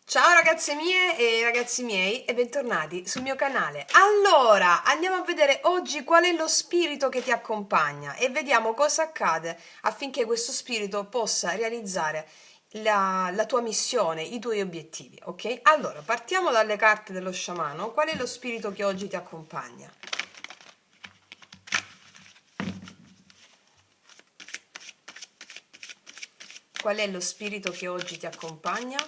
Ciao ragazze mie e ragazzi miei e bentornati sul mio canale. Allora, andiamo a vedere oggi qual è lo spirito che ti accompagna e vediamo cosa accade affinché questo spirito possa realizzare la tua missione, i tuoi obiettivi, ok? Allora, partiamo dalle carte dello sciamano. Qual è lo spirito che oggi ti accompagna? Qual è lo spirito che oggi ti accompagna?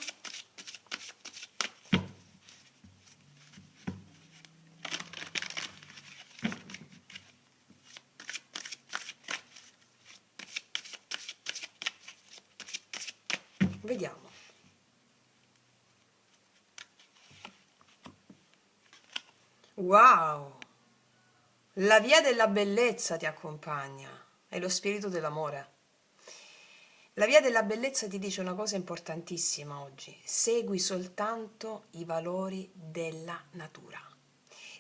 Vediamo. Wow! La via della bellezza ti accompagna, è lo spirito dell'amore. La via della bellezza ti dice una cosa importantissima oggi: segui soltanto i valori della natura,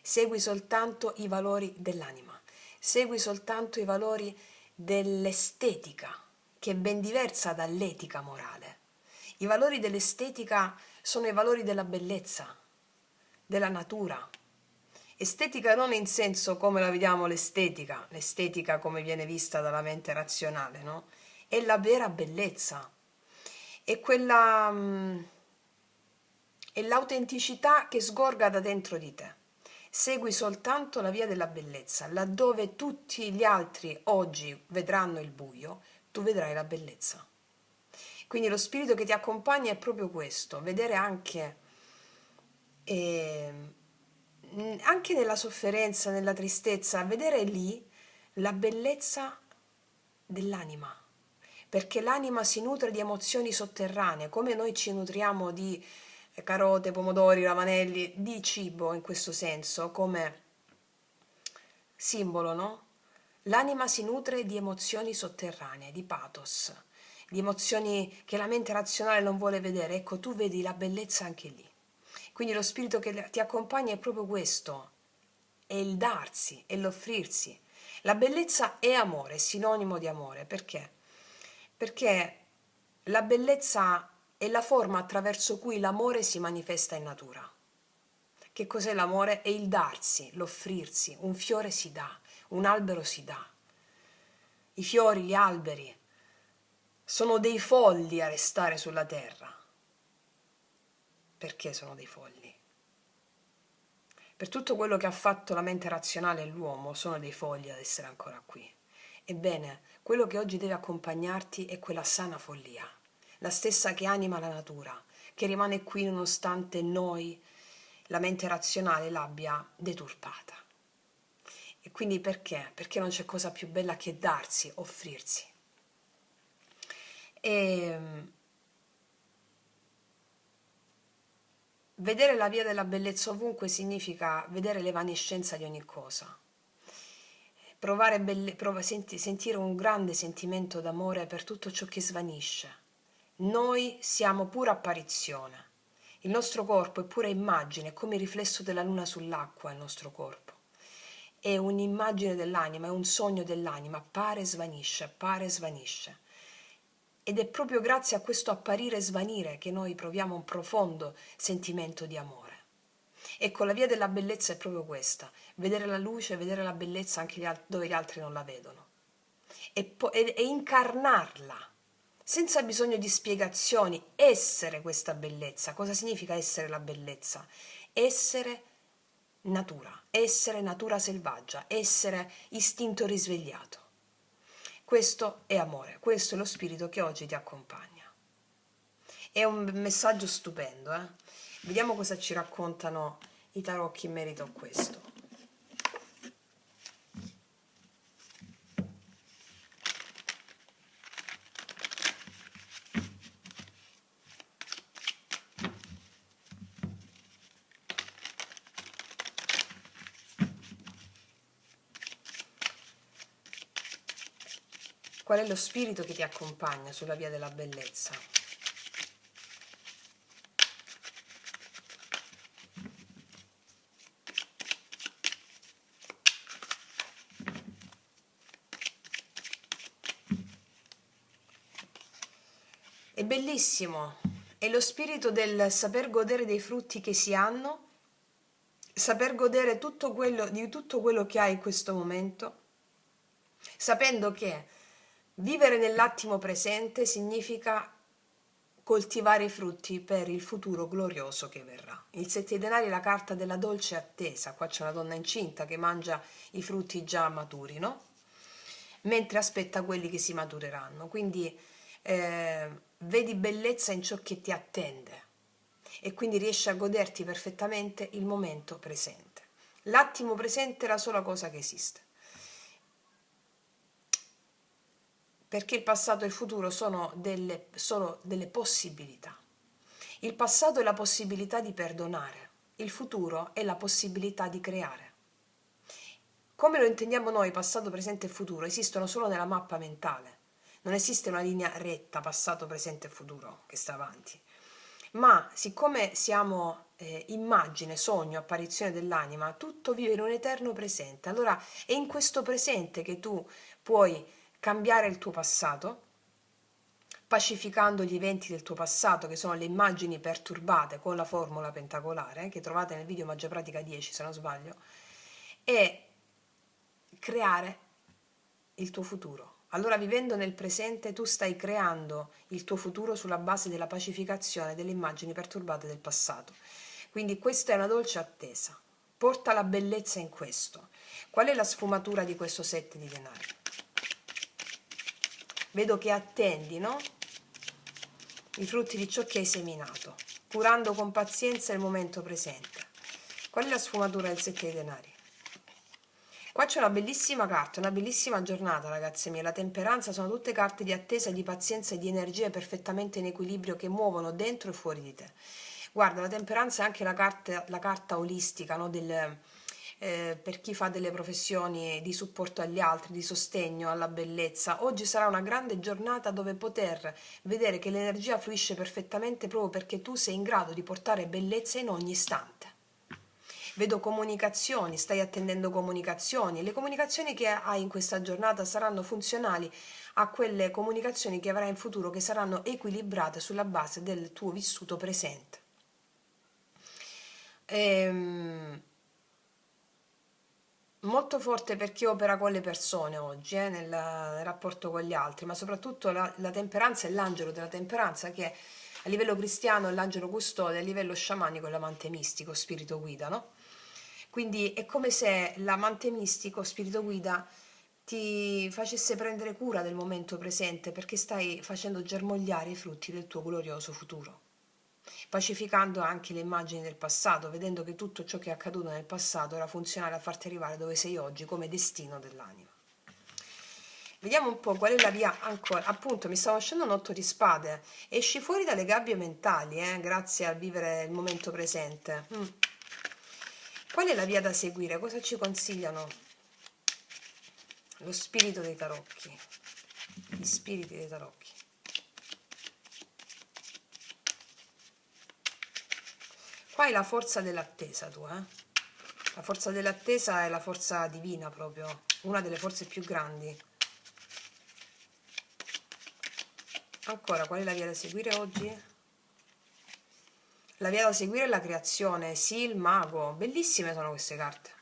segui soltanto i valori dell'anima, segui soltanto i valori dell'estetica, che è ben diversa dall'etica morale. I valori dell'estetica sono i valori della bellezza, della natura. Estetica non in senso come la vediamo l'estetica come viene vista dalla mente razionale, no? È la vera bellezza, è quella, è l'autenticità che sgorga da dentro di te. Segui soltanto la via della bellezza, laddove tutti gli altri oggi vedranno il buio, tu vedrai la bellezza. Quindi lo spirito che ti accompagna è proprio questo, vedere eh, anche nella sofferenza, nella tristezza, vedere lì la bellezza dell'anima, perché l'anima si nutre di emozioni sotterranee, come noi ci nutriamo di carote, pomodori, ravanelli, di cibo in questo senso, come simbolo, no? L'anima si nutre di emozioni sotterranee, di pathos, di emozioni che la mente razionale non vuole vedere. Ecco, tu vedi la bellezza anche lì. Quindi lo spirito che ti accompagna è proprio questo, è il darsi, è l'offrirsi. La bellezza è amore, è sinonimo di amore. Perché? Perché la bellezza è la forma attraverso cui l'amore si manifesta in natura. Che cos'è l'amore? È il darsi, l'offrirsi. Un fiore si dà, un albero si dà. I fiori, gli alberi sono dei fogli a restare sulla terra. Perché sono dei fogli? Per tutto quello che ha fatto la mente razionale e l'uomo, sono dei fogli ad essere ancora qui. Ebbene, quello che oggi deve accompagnarti è quella sana follia, la stessa che anima la natura, che rimane qui nonostante noi, la mente razionale, l'abbia deturpata. E quindi perché? Perché non c'è cosa più bella che darsi, offrirsi. E vedere la via della bellezza ovunque significa vedere l'evanescenza di ogni cosa. Sentire un grande sentimento d'amore per tutto ciò che svanisce. Noi siamo pura apparizione. Il nostro corpo è pura immagine, è come il riflesso della luna sull'acqua, il nostro corpo. È un'immagine dell'anima, è un sogno dell'anima, appare e svanisce. Ed è proprio grazie a questo apparire e svanire che noi proviamo un profondo sentimento di amore. Ecco, la via della bellezza è proprio questa: vedere la luce, vedere la bellezza anche dove gli altri non la vedono. E incarnarla, senza bisogno di spiegazioni, essere questa bellezza. Cosa significa essere la bellezza? Essere natura selvaggia, essere istinto risvegliato. Questo è amore, questo è lo spirito che oggi ti accompagna. È un messaggio stupendo, eh? Vediamo cosa ci raccontano i tarocchi in merito a questo. Qual è lo spirito che ti accompagna sulla via della bellezza? È bellissimo è lo spirito del saper godere dei frutti che si hanno, saper godere di tutto quello che hai in questo momento, sapendo che vivere nell'attimo presente significa coltivare i frutti per il futuro glorioso che verrà. Il 7 di denari è la carta della dolce attesa. Qua c'è una donna incinta che mangia i frutti già maturi, no? Mentre aspetta quelli che si matureranno. Quindi vedi bellezza in ciò che ti attende e quindi riesci a goderti perfettamente il momento presente. L'attimo presente è la sola cosa che esiste. Perché il passato e il futuro sono solo delle possibilità. Il passato è la possibilità di perdonare, il futuro è la possibilità di creare. Come lo intendiamo noi, passato, presente e futuro, esistono solo nella mappa mentale. Non esiste una linea retta, passato, presente e futuro, che sta avanti. Ma siccome siamo immagine, sogno, apparizione dell'anima, tutto vive in un eterno presente. Allora è in questo presente che tu puoi cambiare il tuo passato, pacificando gli eventi del tuo passato, che sono le immagini perturbate con la formula pentacolare, che trovate nel video Magia Pratica 10, se non sbaglio, e creare il tuo futuro. Allora, vivendo nel presente, tu stai creando il tuo futuro sulla base della pacificazione delle immagini perturbate del passato. Quindi questa è una dolce attesa. Porta la bellezza in questo. Qual è la sfumatura di questo 7 di denari? Vedo che attendi, no? I frutti di ciò che hai seminato, curando con pazienza il momento presente. Qual è la sfumatura del 7 di denari? Qua c'è una bellissima carta, una bellissima giornata, ragazze mie. La temperanza sono tutte carte di attesa, di pazienza e di energie perfettamente in equilibrio che muovono dentro e fuori di te. Guarda, la temperanza è anche la carta olistica, no? Per chi fa delle professioni di supporto agli altri, di sostegno alla bellezza. Oggi sarà una grande giornata dove poter vedere che l'energia fluisce perfettamente proprio perché tu sei in grado di portare bellezza in ogni istante. Vedo comunicazioni, stai attendendo comunicazioni. Le comunicazioni che hai in questa giornata saranno funzionali a quelle comunicazioni che avrai in futuro, che saranno equilibrate sulla base del tuo vissuto presente. Molto forte per chi opera con le persone oggi, nel rapporto con gli altri, ma soprattutto la temperanza è l'angelo della temperanza, che a livello cristiano è l'angelo custode, a livello sciamanico è l'amante mistico, spirito guida, no? Quindi è come se l'amante mistico, spirito guida, ti facesse prendere cura del momento presente, perché stai facendo germogliare i frutti del tuo glorioso futuro, pacificando anche le immagini del passato, vedendo che tutto ciò che è accaduto nel passato era funzionale a farti arrivare dove sei oggi come destino dell'anima. Vediamo un po' qual è la via ancora. Appunto, mi stavo uscendo un 8 di spade. Esci fuori dalle gabbie mentali, grazie a vivere il momento presente. Qual è la via da seguire? Cosa ci consigliano? Lo spirito dei tarocchi. Gli spiriti dei tarocchi. Qua hai la forza dell'attesa tu, La forza dell'attesa è la forza divina proprio, una delle forze più grandi. Ancora, qual è la via da seguire oggi? La via da seguire è la creazione, sì, il mago, bellissime sono queste carte.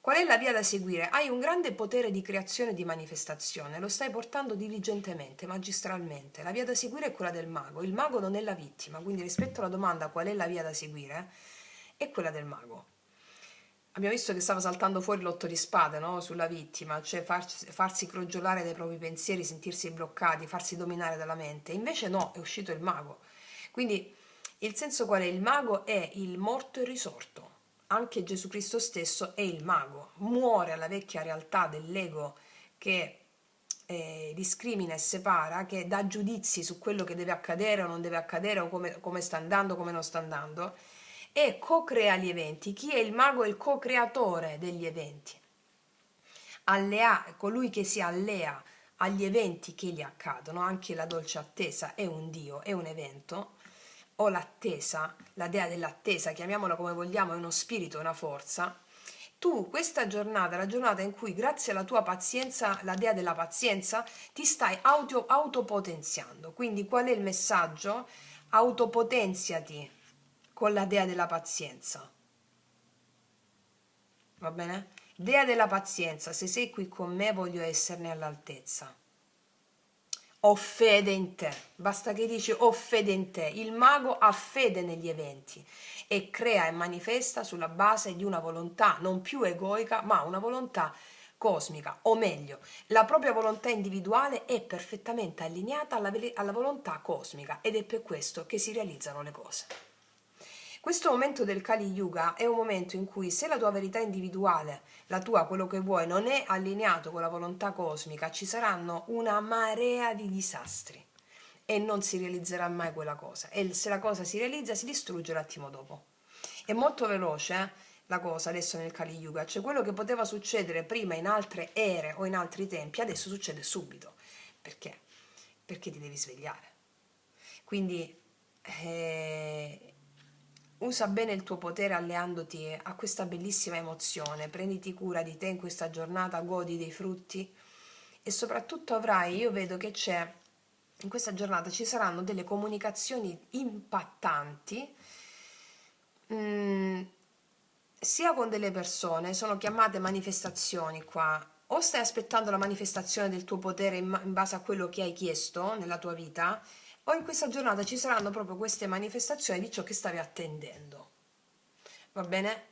Qual è la via da seguire? Hai un grande potere di creazione e di manifestazione, lo stai portando diligentemente, magistralmente. La via da seguire è quella del mago, il mago non è la vittima, quindi rispetto alla domanda qual è la via da seguire, è quella del mago. Abbiamo visto che stava saltando fuori l'8 di spade, no? Sulla vittima, cioè farsi crogiolare dai propri pensieri, sentirsi bloccati, farsi dominare dalla mente. Invece no, è uscito il mago. Quindi il senso qual è? Il mago è il morto e risorto. Anche Gesù Cristo stesso è il mago. Muore alla vecchia realtà dell'ego che discrimina e separa, che dà giudizi su quello che deve accadere o non deve accadere, o come sta andando, come non sta andando, e co-crea gli eventi. Chi è il mago è il co-creatore degli eventi. Colui che si allea agli eventi che gli accadono. Anche la dolce attesa è un dio, è un evento, o l'attesa, la dea dell'attesa, chiamiamola come vogliamo, è uno spirito, una forza. Tu questa giornata, la giornata in cui grazie alla tua pazienza, la dea della pazienza, ti stai autopotenziando. Quindi qual è il messaggio? autopotenziati con la dea della pazienza. Va bene? Dea della pazienza, se sei qui con me voglio esserne all'altezza. Ho fede in te, basta che dici ho fede in te. Il mago ha fede negli eventi e crea e manifesta sulla base di una volontà non più egoica, ma una volontà cosmica, o meglio, la propria volontà individuale è perfettamente allineata alla volontà cosmica ed è per questo che si realizzano le cose. Questo momento del Kali Yuga è un momento in cui se la tua verità individuale, la tua, quello che vuoi, non è allineato con la volontà cosmica, ci saranno una marea di disastri e non si realizzerà mai quella cosa. E se la cosa si realizza, si distrugge l'attimo dopo. È molto veloce, la cosa adesso nel Kali Yuga, cioè quello che poteva succedere prima in altre ere o in altri tempi, adesso succede subito. Perché? Perché ti devi svegliare. Quindi usa bene il tuo potere alleandoti a questa bellissima emozione, prenditi cura di te in questa giornata, godi dei frutti e soprattutto avrai, io vedo che c'è, in questa giornata ci saranno delle comunicazioni impattanti, sia con delle persone, sono chiamate manifestazioni qua, o stai aspettando la manifestazione del tuo potere in base a quello che hai chiesto nella tua vita, o in questa giornata ci saranno proprio queste manifestazioni di ciò che stavi attendendo. Va bene?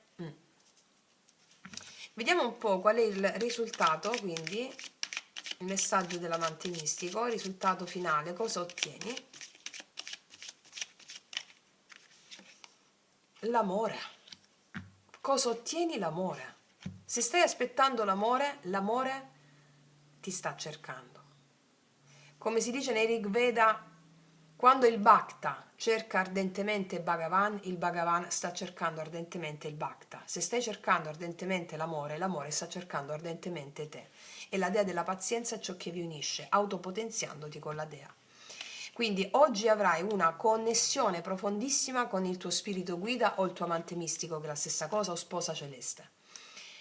Vediamo un po' qual è il risultato, quindi il messaggio dell'amante mistico, il risultato finale, cosa ottieni? L'amore. Cosa ottieni? L'amore. Se stai aspettando l'amore, l'amore ti sta cercando. Come si dice nei Rig Veda, quando il Bhakta cerca ardentemente Bhagavan, il Bhagavan sta cercando ardentemente il Bhakta. Se stai cercando ardentemente l'amore, l'amore sta cercando ardentemente te. E la dea della pazienza è ciò che vi unisce, autopotenziandoti con la dea. Quindi oggi avrai una connessione profondissima con il tuo spirito guida o il tuo amante mistico, che è la stessa cosa, o sposa celeste.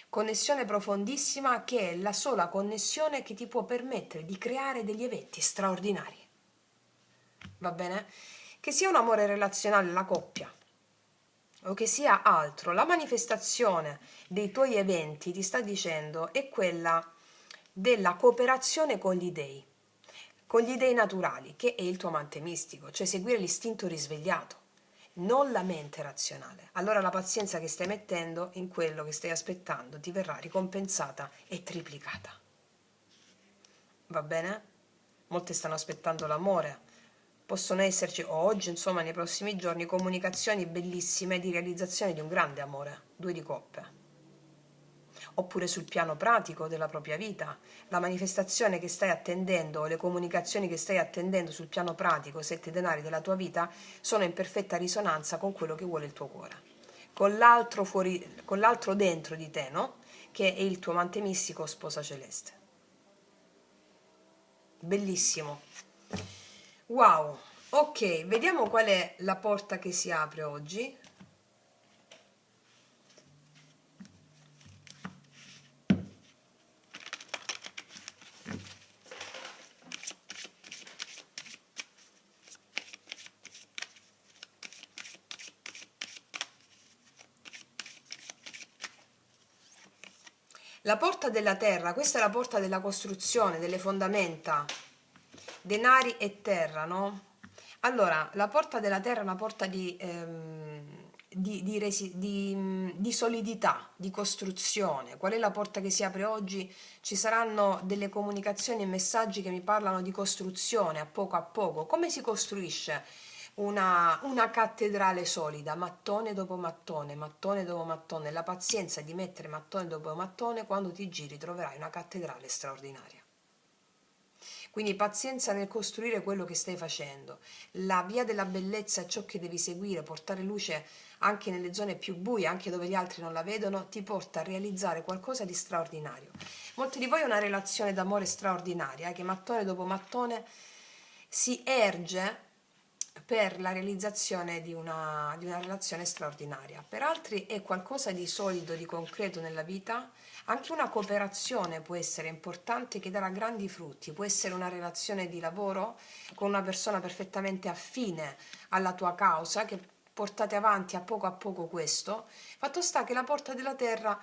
Connessione profondissima che è la sola connessione che ti può permettere di creare degli eventi straordinari. Va bene? Che sia un amore relazionale, la coppia, o che sia altro, la manifestazione dei tuoi eventi, ti sta dicendo, è quella della cooperazione con gli dei naturali, che è il tuo amante mistico, cioè seguire l'istinto risvegliato, non la mente razionale. Allora la pazienza che stai mettendo in quello che stai aspettando ti verrà ricompensata e triplicata. Va bene? Molte stanno aspettando l'amore. Possono esserci, o oggi, insomma, nei prossimi giorni, comunicazioni bellissime di realizzazione di un grande amore, due di coppe. Oppure sul piano pratico della propria vita, la manifestazione che stai attendendo o le comunicazioni che stai attendendo sul piano pratico, sette denari della tua vita, sono in perfetta risonanza con quello che vuole il tuo cuore, con l'altro dentro di te, no? Che è il tuo amante mistico o sposa celeste. Bellissimo. Wow, ok, vediamo qual è la porta che si apre oggi. La porta della terra, questa è la porta della costruzione, delle fondamenta, denari e terra, no? Allora, la porta della terra è una porta di solidità, di costruzione. Qual è la porta che si apre oggi? Ci saranno delle comunicazioni e messaggi che mi parlano di costruzione a poco a poco. Come si costruisce una cattedrale solida, mattone dopo mattone, mattone dopo mattone? La pazienza di mettere mattone dopo mattone, quando ti giri troverai una cattedrale straordinaria. Quindi pazienza nel costruire quello che stai facendo. La via della bellezza è ciò che devi seguire, portare luce anche nelle zone più buie, anche dove gli altri non la vedono, ti porta a realizzare qualcosa di straordinario. Molti di voi hanno una relazione d'amore straordinaria, che mattone dopo mattone si erge per la realizzazione di una relazione straordinaria. Per altri è qualcosa di solido, di concreto nella vita. Anche una cooperazione può essere importante che darà grandi frutti, può essere una relazione di lavoro con una persona perfettamente affine alla tua causa, che portate avanti a poco questo. Fatto sta che la porta della terra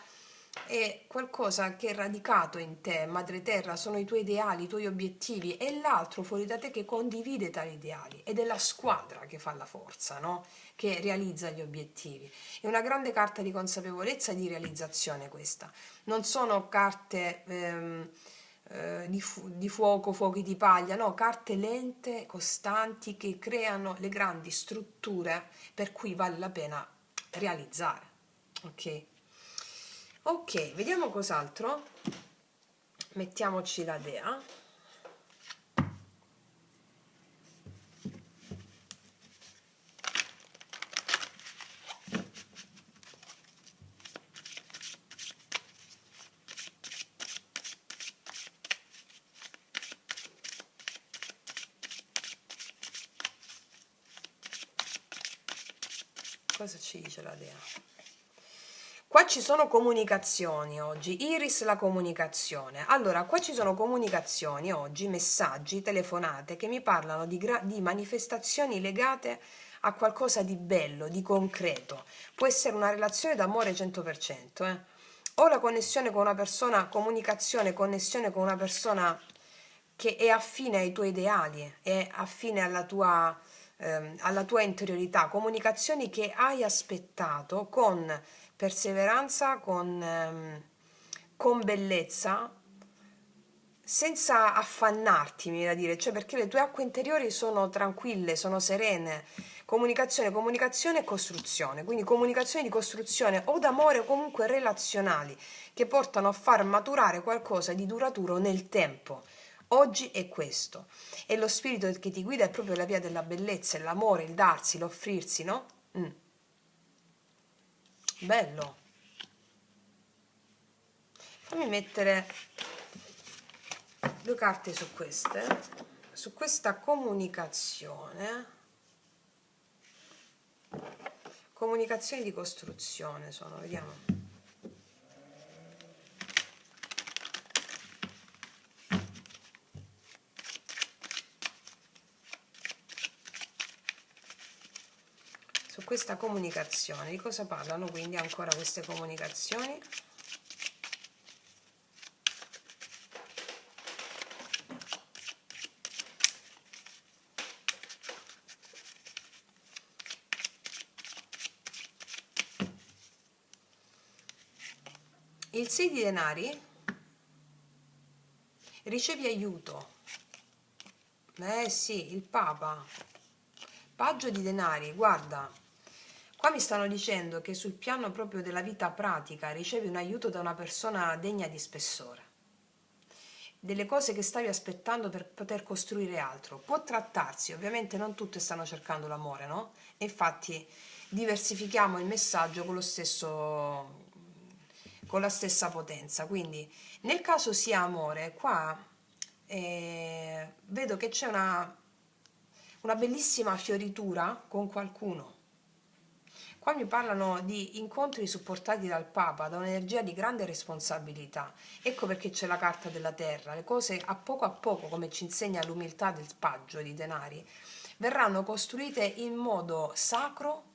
è qualcosa che è radicato in te, madre terra, sono i tuoi ideali, i tuoi obiettivi, e l'altro fuori da te che condivide tali ideali, ed è la squadra che fa la forza, no? Che realizza gli obiettivi. È una grande carta di consapevolezza e di realizzazione questa. Non sono carte di fuoco, fuochi di paglia, no, carte lente, costanti, che creano le grandi strutture per cui vale la pena realizzare. Ok? Ok, vediamo cos'altro. Mettiamoci la dea. Cosa ci dice la dea? Qua ci sono comunicazioni oggi, Iris la comunicazione. Allora, qua ci sono comunicazioni oggi, messaggi, telefonate che mi parlano di manifestazioni legate a qualcosa di bello, di concreto. Può essere una relazione d'amore 100%, o la connessione con una persona, comunicazione, connessione con una persona che è affine ai tuoi ideali, è affine alla tua interiorità, comunicazioni che hai aspettato con perseveranza, con bellezza, senza affannarti, mi viene da dire, cioè perché le tue acque interiori sono tranquille, sono serene. Comunicazione e costruzione, quindi comunicazioni di costruzione o d'amore o comunque relazionali che portano a far maturare qualcosa di duraturo nel tempo. Oggi è questo, e lo spirito che ti guida è proprio la via della bellezza, l'amore, il darsi, l'offrirsi, no? Bello. Fammi mettere due carte su questa comunicazioni di costruzione sono, vediamo. Su questa comunicazione, di cosa parlano quindi ancora queste comunicazioni? Il 6 di denari, ricevi aiuto. Sì, il Papa. Paggio di denari, guarda, qua mi stanno dicendo che sul piano proprio della vita pratica ricevi un aiuto da una persona degna di spessore, delle cose che stavi aspettando per poter costruire altro. Può trattarsi, ovviamente non tutte stanno cercando l'amore, no? E infatti diversifichiamo il messaggio con la stessa potenza. Quindi nel caso sia amore, qua vedo che c'è una bellissima fioritura con qualcuno. Qua mi parlano di incontri supportati dal Papa, da un'energia di grande responsabilità. Ecco perché c'è la carta della terra. Le cose a poco, come ci insegna l'umiltà del paggio di denari, verranno costruite in modo sacro.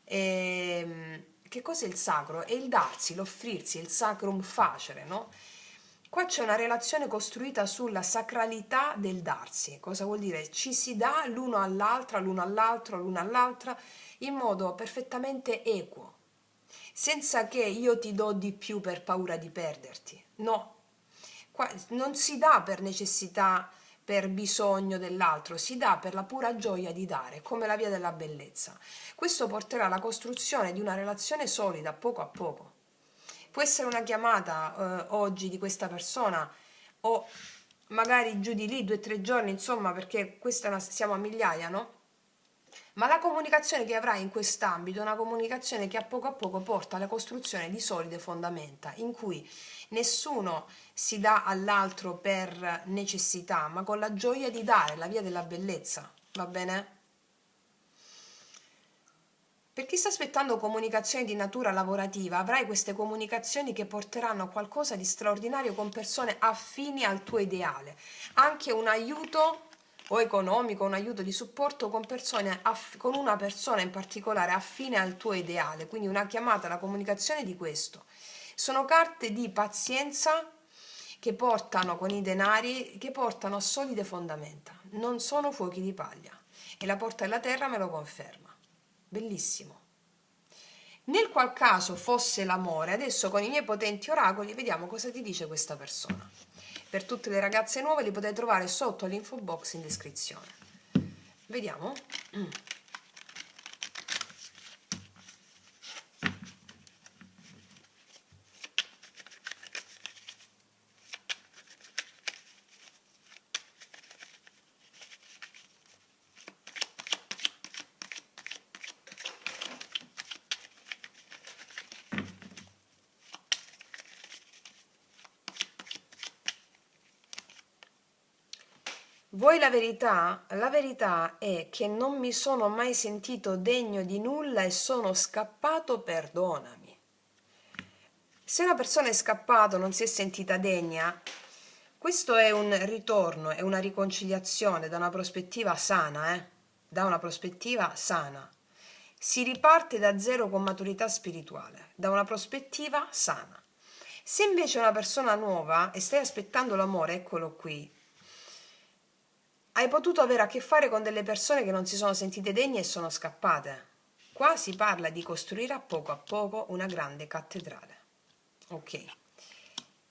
Che cos'è il sacro? È il darsi, l'offrirsi, il sacrum facere, no? Qua c'è una relazione costruita sulla sacralità del darsi. Cosa vuol dire? Ci si dà l'uno all'altra, l'uno all'altro, l'una all'altra, in modo perfettamente equo, senza che io ti do di più per paura di perderti. No, qua non si dà per necessità, per bisogno dell'altro, si dà per la pura gioia di dare, come la via della bellezza. Questo porterà alla costruzione di una relazione solida, poco a poco. Può essere una chiamata oggi di questa persona, o magari giù di lì 2 o 3 giorni, insomma, perché siamo a migliaia, no? Ma la comunicazione che avrai in quest'ambito è una comunicazione che a poco porta alla costruzione di solide fondamenta, in cui nessuno si dà all'altro per necessità, ma con la gioia di dare, la via della bellezza, va bene? Per chi sta aspettando comunicazioni di natura lavorativa, avrai queste comunicazioni che porteranno a qualcosa di straordinario con persone affini al tuo ideale. Anche un aiuto o economico, un aiuto di supporto con persone con una persona in particolare affine al tuo ideale, quindi una chiamata alla comunicazione di questo. Sono carte di pazienza che portano con i denari, che portano a solide fondamenta, non sono fuochi di paglia. E la porta della terra me lo conferma. Bellissimo. Nel qual caso fosse l'amore, adesso con i miei potenti oracoli vediamo cosa ti dice questa persona. Per tutte le ragazze nuove li potete trovare sotto l'info box in descrizione. Vediamo. Vuoi la verità? La verità è che non mi sono mai sentito degno di nulla e sono scappato, perdonami. Se una persona è scappato, non si è sentita degna, questo è un ritorno, è una riconciliazione da una prospettiva sana, Da una prospettiva sana. Si riparte da zero con maturità spirituale, da una prospettiva sana. Se invece è una persona nuova e stai aspettando l'amore, eccolo qui, hai potuto avere a che fare con delle persone che non si sono sentite degne e sono scappate. Qua si parla di costruire a poco una grande cattedrale. Ok,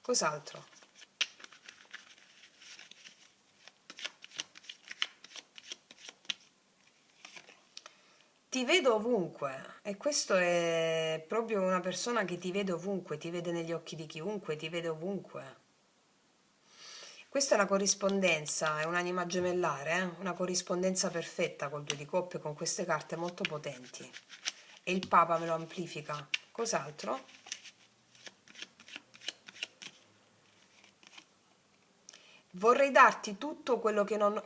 cos'altro? Ti vedo ovunque e questo è proprio una persona che ti vede ovunque, ti vede negli occhi di chiunque, ti vede ovunque. Questa è una corrispondenza, è un'anima gemellare, una corrispondenza perfetta col 2 di coppe con queste carte molto potenti. E il Papa me lo amplifica. Cos'altro? Vorrei darti tutto quello che non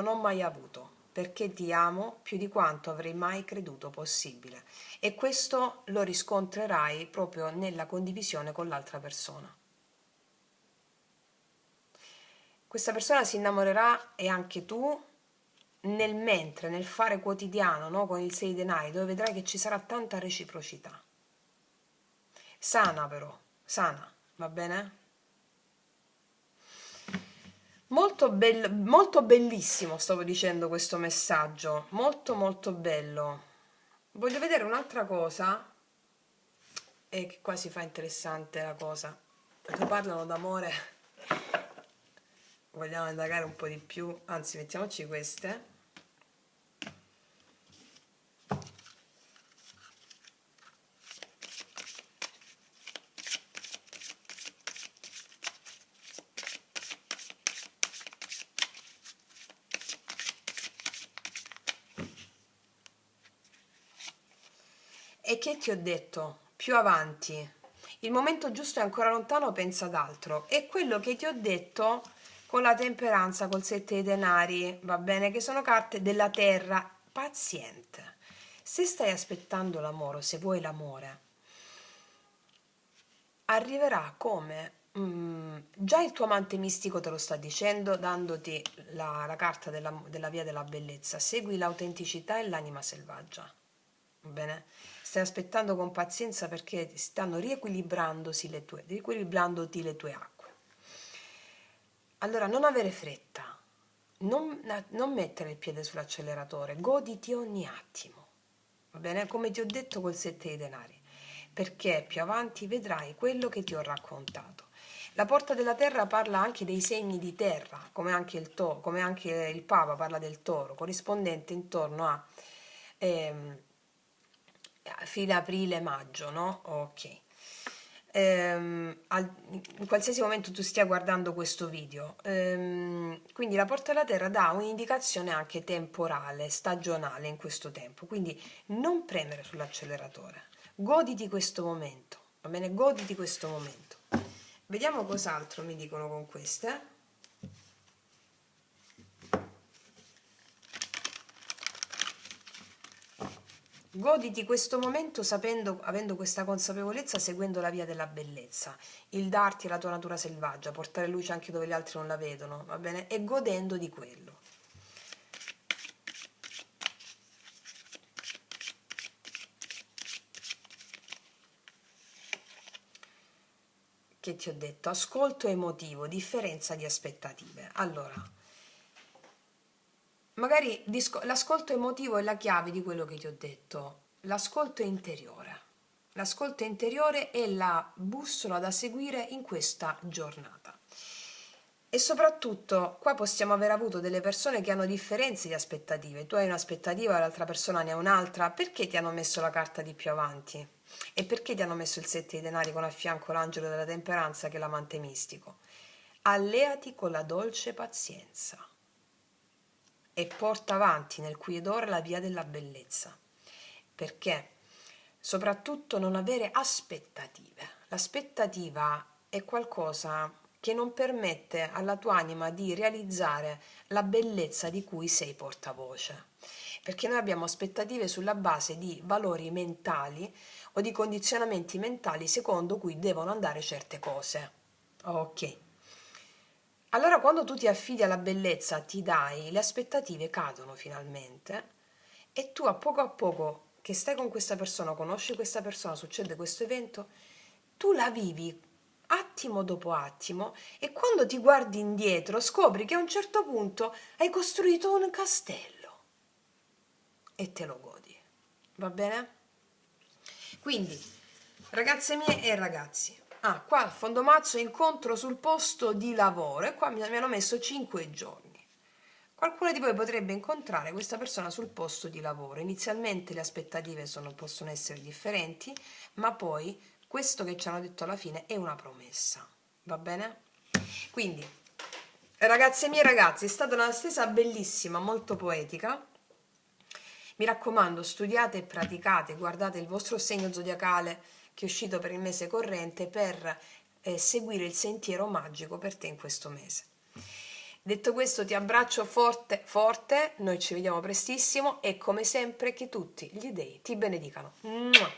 ho mai avuto, perché ti amo più di quanto avrei mai creduto possibile. E questo lo riscontrerai proprio nella condivisione con l'altra persona. Questa persona si innamorerà e anche tu nel mentre, nel fare quotidiano, no? Con il 6 denari, dove vedrai che ci sarà tanta reciprocità. Sana però, sana, va bene? Molto bellissimo, stavo dicendo questo messaggio, molto bello. Voglio vedere un'altra cosa, e che qua si fa interessante la cosa, perché parlano d'amore, vogliamo indagare un po' di più, anzi mettiamoci queste. E che ti ho detto? Più avanti. Il momento giusto è ancora lontano, pensa ad altro. E quello che ti ho detto con la temperanza, col 7 dei denari, va bene? Che sono carte della terra. Paziente. Se stai aspettando l'amore, se vuoi l'amore, arriverà come già il tuo amante mistico te lo sta dicendo, dandoti la carta della via della bellezza. Segui l'autenticità e l'anima selvaggia. Va bene? Stai aspettando con pazienza perché stanno riequilibrandoti le tue acque. Allora, non avere fretta, non mettere il piede sull'acceleratore, goditi ogni attimo, va bene? Come ti ho detto col 7 dei denari, perché più avanti vedrai quello che ti ho raccontato. La porta della terra parla anche dei segni di terra, come anche il Papa parla del toro, corrispondente intorno a fine aprile-maggio, no? Ok. In qualsiasi momento tu stia guardando questo video, quindi la porta della terra dà un'indicazione anche temporale, stagionale in questo tempo, quindi non premere sull'acceleratore, goditi questo momento, va bene? Goditi questo momento. Vediamo cos'altro mi dicono con queste. goditi questo momento sapendo, avendo questa consapevolezza, seguendo la via della bellezza, il darti la tua natura selvaggia, portare luce anche dove gli altri non la vedono, va bene? E godendo di quello. Che ti ho detto? Ascolto emotivo, differenza di aspettative. Allora, magari l'ascolto emotivo è la chiave di quello che ti ho detto. L'ascolto interiore. L'ascolto interiore è la bussola da seguire in questa giornata. E soprattutto qua possiamo aver avuto delle persone che hanno differenze di aspettative. Tu hai un'aspettativa, l'altra persona ne ha un'altra. Perché ti hanno messo la carta di più avanti? E perché ti hanno messo il 7 di denari con a fianco l'angelo della temperanza che è l'amante mistico? Alleati con la dolce pazienza e porta avanti nel qui ed ora la via della bellezza. Perché? Soprattutto non avere aspettative. L'aspettativa è qualcosa che non permette alla tua anima di realizzare la bellezza di cui sei portavoce. Perché noi abbiamo aspettative sulla base di valori mentali o di condizionamenti mentali secondo cui devono andare certe cose. Ok. Allora quando tu ti affidi alla bellezza, ti dai, le aspettative cadono finalmente e tu a poco che stai con questa persona, conosci questa persona, succede questo evento, tu la vivi attimo dopo attimo e quando ti guardi indietro scopri che a un certo punto hai costruito un castello e te lo godi. Va bene? Quindi, ragazze mie e ragazzi, qua a Fondomazzo incontro sul posto di lavoro e qua mi hanno messo 5 giorni. Qualcuno di voi potrebbe incontrare questa persona sul posto di lavoro. Inizialmente le aspettative possono essere differenti, ma poi questo che ci hanno detto alla fine è una promessa. Va bene? Quindi, ragazze mie e ragazzi, è stata una stesa bellissima, molto poetica. Mi raccomando, studiate e praticate, guardate il vostro segno zodiacale che è uscito per il mese corrente per seguire il sentiero magico per te in questo mese. Detto questo, ti abbraccio forte, forte, noi ci vediamo prestissimo e come sempre che tutti gli dei ti benedicano. Mua!